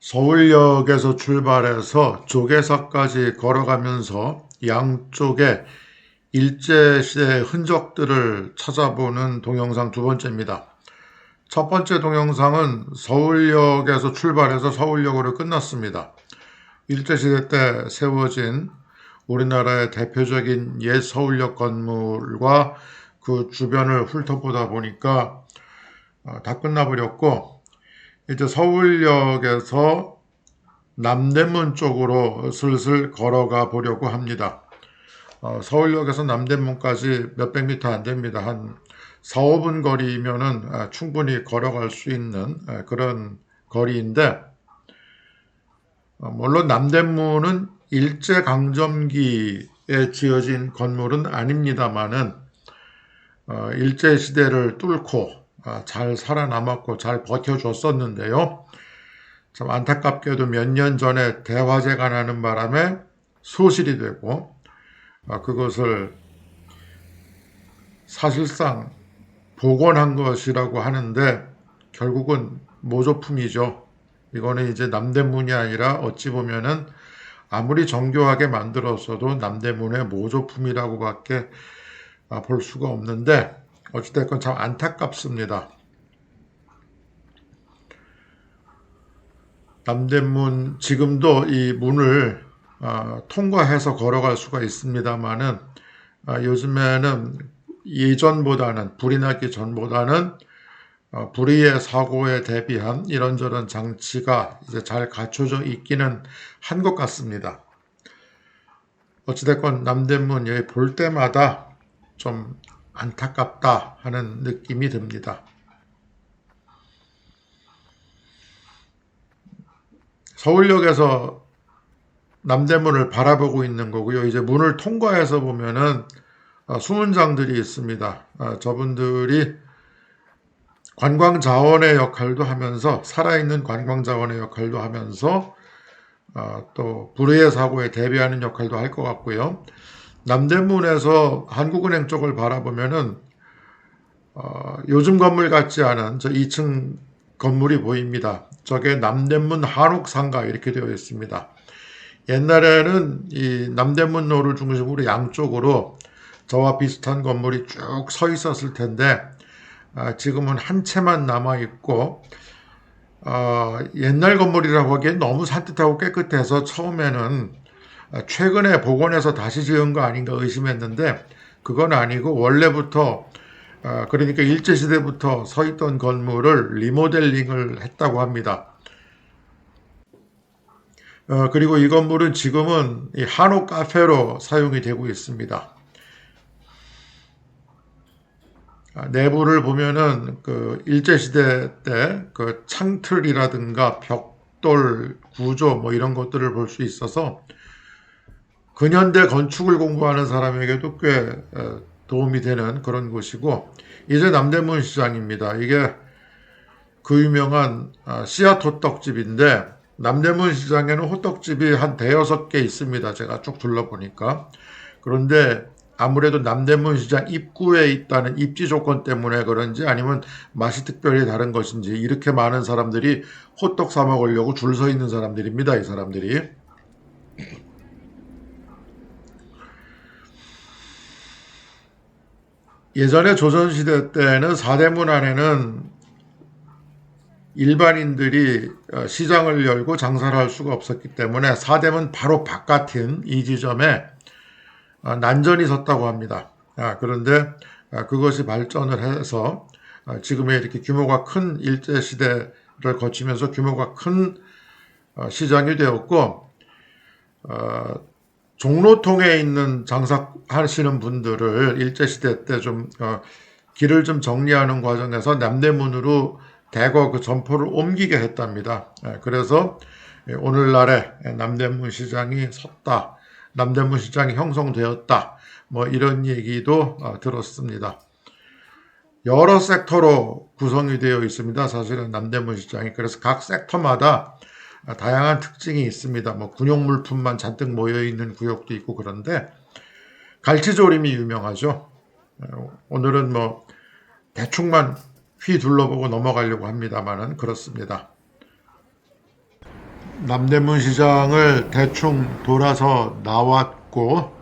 서울역에서 출발해서 조계사까지 걸어가면서 양쪽에 일제시대의 흔적들을 찾아보는 동영상 두 번째입니다. 첫 번째 동영상은 서울역에서 출발해서 서울역으로 끝났습니다. 일제시대 때 세워진 우리나라의 대표적인 옛 서울역 건물과 그 주변을 훑어보다 보니까 다 끝나버렸고, 이제 서울역에서 남대문 쪽으로 슬슬 걸어가 보려고 합니다. 서울역에서 남대문까지 몇백 미터 안 됩니다. 한 4, 5분 거리면은 충분히 걸어갈 수 있는 그런 거리인데, 물론 남대문은 일제강점기에 지어진 건물은 아닙니다만은 일제시대를 뚫고 잘 살아남았고 잘 버텨줬었는데요. 참 안타깝게도 몇 년 전에 대화재가 나는 바람에 소실이 되고 그것을 사실상 복원한 것이라고 하는데 결국은 모조품이죠. 이거는 이제 남대문이 아니라 어찌 보면은 아무리 정교하게 만들었어도 남대문의 모조품이라고밖에 볼 수가 없는데 어찌됐건 참 안타깝습니다. 남대문 지금도 이 문을 통과해서 걸어갈 수가 있습니다만은 요즘에는 예전보다는 불이 나기 전보다는 불의의 사고에 대비한 이런저런 장치가 이제 잘 갖춰져 있기는 한 것 같습니다. 어찌됐건 남대문 여기 볼 때마다 좀 안타깝다 하는 느낌이 듭니다. 서울역에서 남대문을 바라보고 있는 거고요. 이제 문을 통과해서 보면은 수문장들이 있습니다. 저분들이 관광자원의 역할도 하면서 살아있는 관광자원의 역할도 하면서 또 불의의 사고에 대비하는 역할도 할 것 같고요. 남대문에서 한국은행 쪽을 바라보면은 요즘 건물 같지 않은 저 2층 건물이 보입니다. 저게 남대문 한옥상가 이렇게 되어 있습니다. 옛날에는 이 남대문로를 중심으로 양쪽으로 저와 비슷한 건물이 쭉 서 있었을 텐데 지금은 한 채만 남아 있고 옛날 건물이라고 하기엔 너무 산뜻하고 깨끗해서 처음에는 최근에 복원해서 다시 지은 거 아닌가 의심했는데 그건 아니고 원래부터 그러니까 일제시대부터 서 있던 건물을 리모델링을 했다고 합니다. 그리고 이 건물은 지금은 이 한옥 카페로 사용이 되고 있습니다. 내부를 보면은 그 일제시대 때 그 창틀이라든가 벽돌 구조 뭐 이런 것들을 볼 수 있어서 근현대 건축을 공부하는 사람에게도 꽤 도움이 되는 그런 곳이고 이제 남대문 시장입니다. 이게 그 유명한 씨앗 호떡집인데 남대문 시장에는 호떡집이 한 대여섯 개 있습니다. 제가 쭉 둘러보니까. 그런데 아무래도 남대문 시장 입구에 있다는 입지 조건 때문에 그런지 아니면 맛이 특별히 다른 것인지 이렇게 많은 사람들이 호떡 사 먹으려고 줄 서 있는 사람들입니다. 이 사람들이. 예전에 조선시대 때는 사대문 안에는 일반인들이 시장을 열고 장사를 할 수가 없었기 때문에 사대문 바로 바깥인 이 지점에 난전이 섰다고 합니다. 그런데 그것이 발전을 해서 지금의 이렇게 규모가 큰 일제시대를 거치면서 규모가 큰 시장이 되었고 종로통에 있는 장사하시는 분들을 일제시대 때 좀 길을 좀 정리하는 과정에서 남대문으로 대거 그 점포를 옮기게 했답니다. 그래서 오늘날의 남대문 시장이 섰다. 남대문 시장이 형성되었다. 뭐 이런 얘기도 들었습니다. 여러 섹터로 구성이 되어 있습니다. 사실은 남대문 시장이. 그래서 각 섹터마다 다양한 특징이 있습니다. 뭐 군용물품만 잔뜩 모여 있는 구역도 있고 그런데 갈치조림이 유명하죠. 오늘은 뭐 대충만 휘둘러보고 넘어가려고 합니다만은 그렇습니다. 남대문 시장을 대충 돌아서 나왔고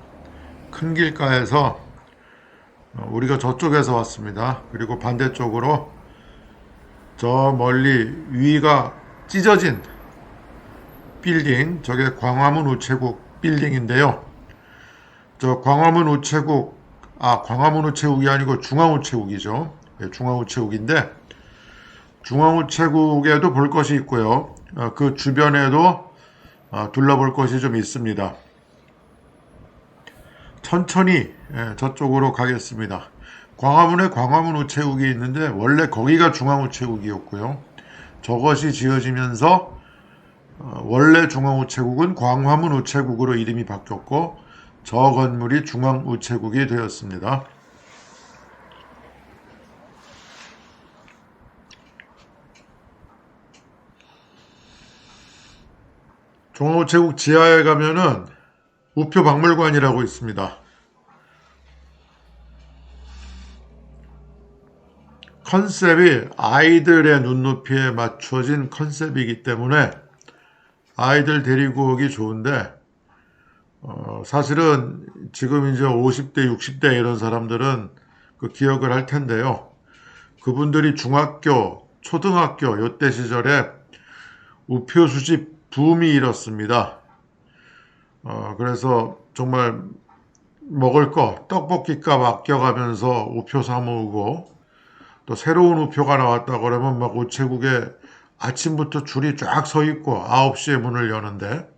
큰 길가에서 우리가 저쪽에서 왔습니다. 그리고 반대쪽으로 저 멀리 위가 찢어진 빌딩, 저게 광화문 우체국 빌딩인데요. 저 광화문 우체국이 아니고 중앙우체국이죠. 예, 중앙우체국인데 중앙우체국에도 볼 것이 있고요. 그 주변에도 둘러볼 것이 좀 있습니다. 천천히 저쪽으로 가겠습니다. 광화문에 광화문 우체국이 있는데 원래 거기가 중앙우체국이었고요. 저것이 지어지면서 원래 중앙우체국은 광화문 우체국으로 이름이 바뀌었고 저 건물이 중앙우체국이 되었습니다. 중앙우체국 지하에 가면은 우표 박물관이라고 있습니다. 컨셉이 아이들의 눈높이에 맞춰진 컨셉이기 때문에 아이들 데리고 오기 좋은데 사실은 지금 이제 50대, 60대 이런 사람들은 그 기억을 할 텐데요. 그분들이 중학교, 초등학교 요때 시절에 우표 수집 붐이 일었습니다. 그래서 정말 먹을 거 떡볶이값 아껴가면서 우표 사 모으고 또 새로운 우표가 나왔다 그러면 막 우체국에 아침부터 줄이 쫙 서 있고 9시에 문을 여는데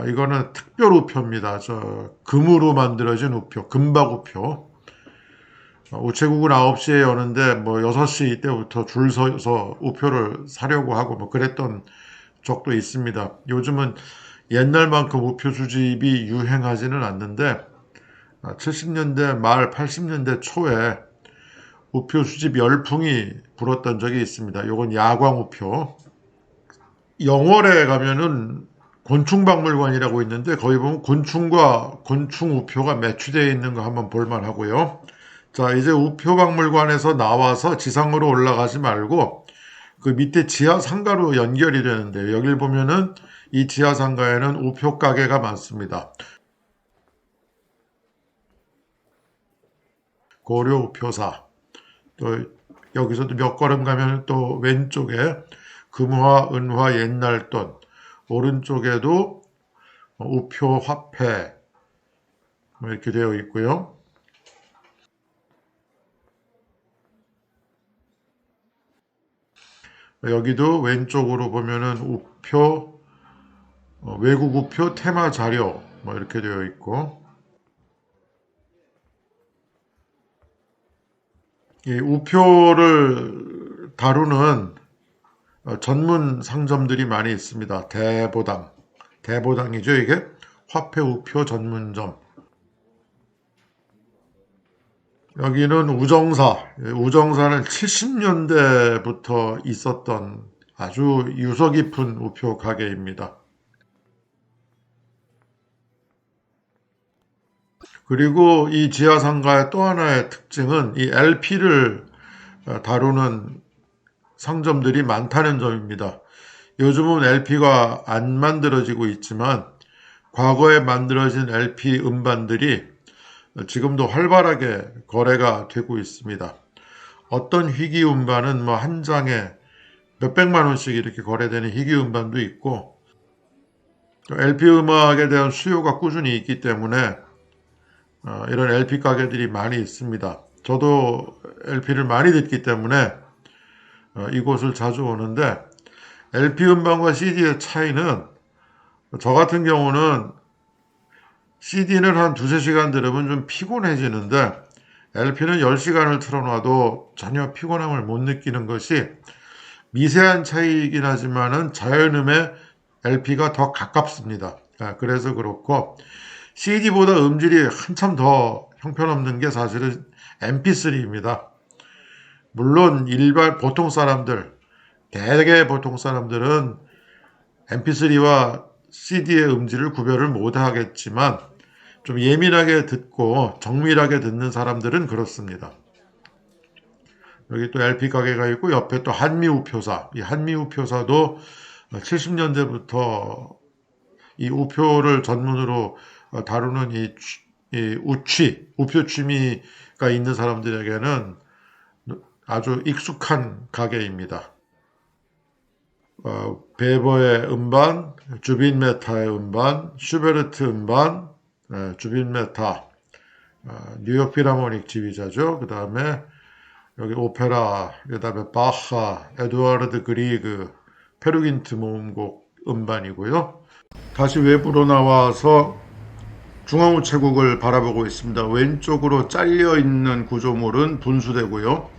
이거는 특별 우표입니다. 저 금으로 만들어진 우표, 금박 우표. 우체국은 9시에 여는데 뭐 6시 때부터 줄 서서 우표를 사려고 하고 뭐 그랬던 적도 있습니다. 요즘은 옛날만큼 우표 수집이 유행하지는 않는데 70년대 말 80년대 초에 우표 수집 열풍이 불었던 적이 있습니다. 요건 야광 우표. 영월에 가면은 곤충박물관이라고 있는데 거기 보면 곤충과 곤충 우표가 매치되어 있는 거 한번 볼만 하고요. 자, 이제 우표박물관에서 나와서 지상으로 올라가지 말고 그 밑에 지하 상가로 연결이 되는데 여길 보면은 이 지하 상가에는 우표 가게가 많습니다. 고려 우표사. 또 여기서도 몇 걸음 가면 또 왼쪽에 금화, 은화, 옛날 돈. 오른쪽에도 우표 화폐 이렇게 되어 있고요. 여기도 왼쪽으로 보면은 우표, 외국 우표 테마 자료 뭐 이렇게 되어 있고 이 우표를 다루는 전문 상점들이 많이 있습니다. 대보당이죠 이게 화폐 우표 전문점. 여기는 우정사. 우정사는 70년대부터 있었던 아주 유서 깊은 우표 가게입니다. 그리고 이 지하상가의 또 하나의 특징은 이 LP를 다루는 상점들이 많다는 점입니다. 요즘은 LP가 안 만들어지고 있지만 과거에 만들어진 LP 음반들이 지금도 활발하게 거래가 되고 있습니다. 어떤 희귀 음반은 뭐 한 장에 몇백만 원씩 이렇게 거래되는 희귀 음반도 있고 LP 음악에 대한 수요가 꾸준히 있기 때문에 이런 LP 가게들이 많이 있습니다. 저도 LP를 많이 듣기 때문에 이곳을 자주 오는데 LP 음반과 CD의 차이는 저 같은 경우는 CD는 한 두세 시간 들으면 좀 피곤해지는데 LP는 10시간을 틀어놔도 전혀 피곤함을 못 느끼는 것이 미세한 차이이긴 하지만은 자연음에 LP가 더 가깝습니다. 그래서 그렇고 CD보다 음질이 한참 더 형편없는 게 사실은 MP3입니다. 물론 일반 보통 사람들, 대개 보통 사람들은 MP3와 CD의 음질을 구별을 못 하겠지만 좀 예민하게 듣고 정밀하게 듣는 사람들은 그렇습니다. 여기 또 LP 가게가 있고 옆에 또 한미우표사. 이 한미우표사도 70년대부터 이 우표를 전문으로 다루는 이 우표 취미가 있는 사람들에게는 아주 익숙한 가게입니다. 베버의 음반, 주빈 메타의 음반, 슈베르트 음반, 주빈 메타, 뉴욕 필하모닉 지휘자죠. 그 다음에 여기 오페라, 그 다음에 바하, 에두아르드 그리그, 페루긴트 모음곡 음반이고요. 다시 외부로 나와서 중앙우체국을 바라보고 있습니다. 왼쪽으로 잘려있는 구조물은 분수대고요.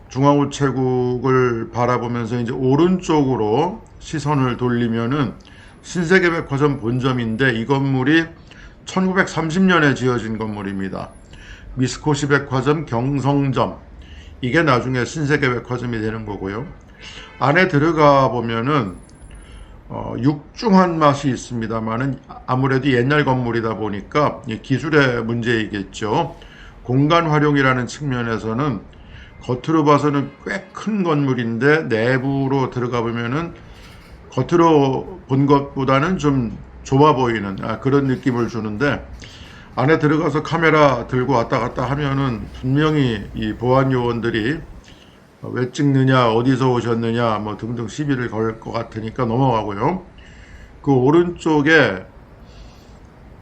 중앙우체국을 바라보면서 이제 오른쪽으로 시선을 돌리면은 신세계백화점 본점인데 이 건물이 1930년에 지어진 건물입니다. 미스코시 백화점 경성점, 이게 나중에 신세계백화점이 되는 거고요. 안에 들어가 보면은 육중한 맛이 있습니다만은 아무래도 옛날 건물이다 보니까 기술의 문제이겠죠. 공간 활용이라는 측면에서는 겉으로 봐서는 꽤 큰 건물인데 내부로 들어가 보면은 겉으로 본 것보다는 좀 좁아 보이는 그런 느낌을 주는데, 안에 들어가서 카메라 들고 왔다 갔다 하면은 분명히 이 보안 요원들이 왜 찍느냐, 어디서 오셨느냐, 뭐 등등 시비를 걸 것 같으니까 넘어가고요. 그 오른쪽에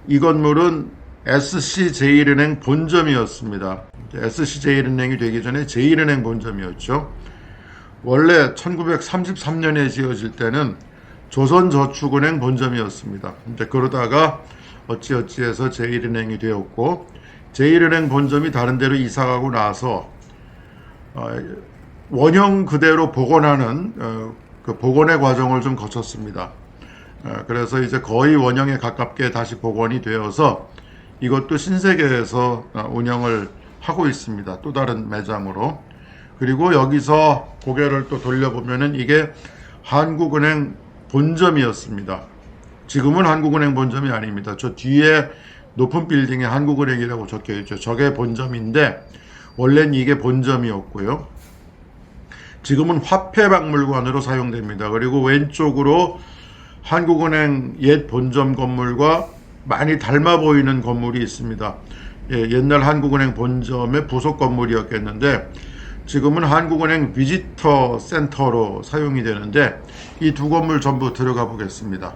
이 건물은 SC제일은행 본점이었습니다. SC제일은행이 되기 전에 제일은행 본점이었죠. 원래 1933년에 지어질 때는 조선저축은행 본점이었습니다. 근데 그러다가 어찌어찌해서 제일은행이 되었고, 제일은행 본점이 다른 데로 이사가고 나서 원형 그대로 복원하는 그 복원의 과정을 좀 거쳤습니다. 그래서 이제 거의 원형에 가깝게 다시 복원이 되어서 이것도 신세계에서 운영을 하고 있습니다. 또 다른 매장으로. 그리고 여기서 고개를 또 돌려보면은 이게 한국은행 본점이었습니다. 지금은 한국은행 본점이 아닙니다. 저 뒤에 높은 빌딩에 한국은행이라고 적혀 있죠. 저게 본점인데 원래는 이게 본점이었고요. 지금은 화폐박물관으로 사용됩니다. 그리고 왼쪽으로 한국은행 옛 본점 건물과 많이 닮아 보이는 건물이 있습니다. 옛날 한국은행 본점의 부속 건물이었겠는데 지금은 한국은행 비지터 센터로 사용이 되는데 이 두 건물 전부 들어가 보겠습니다.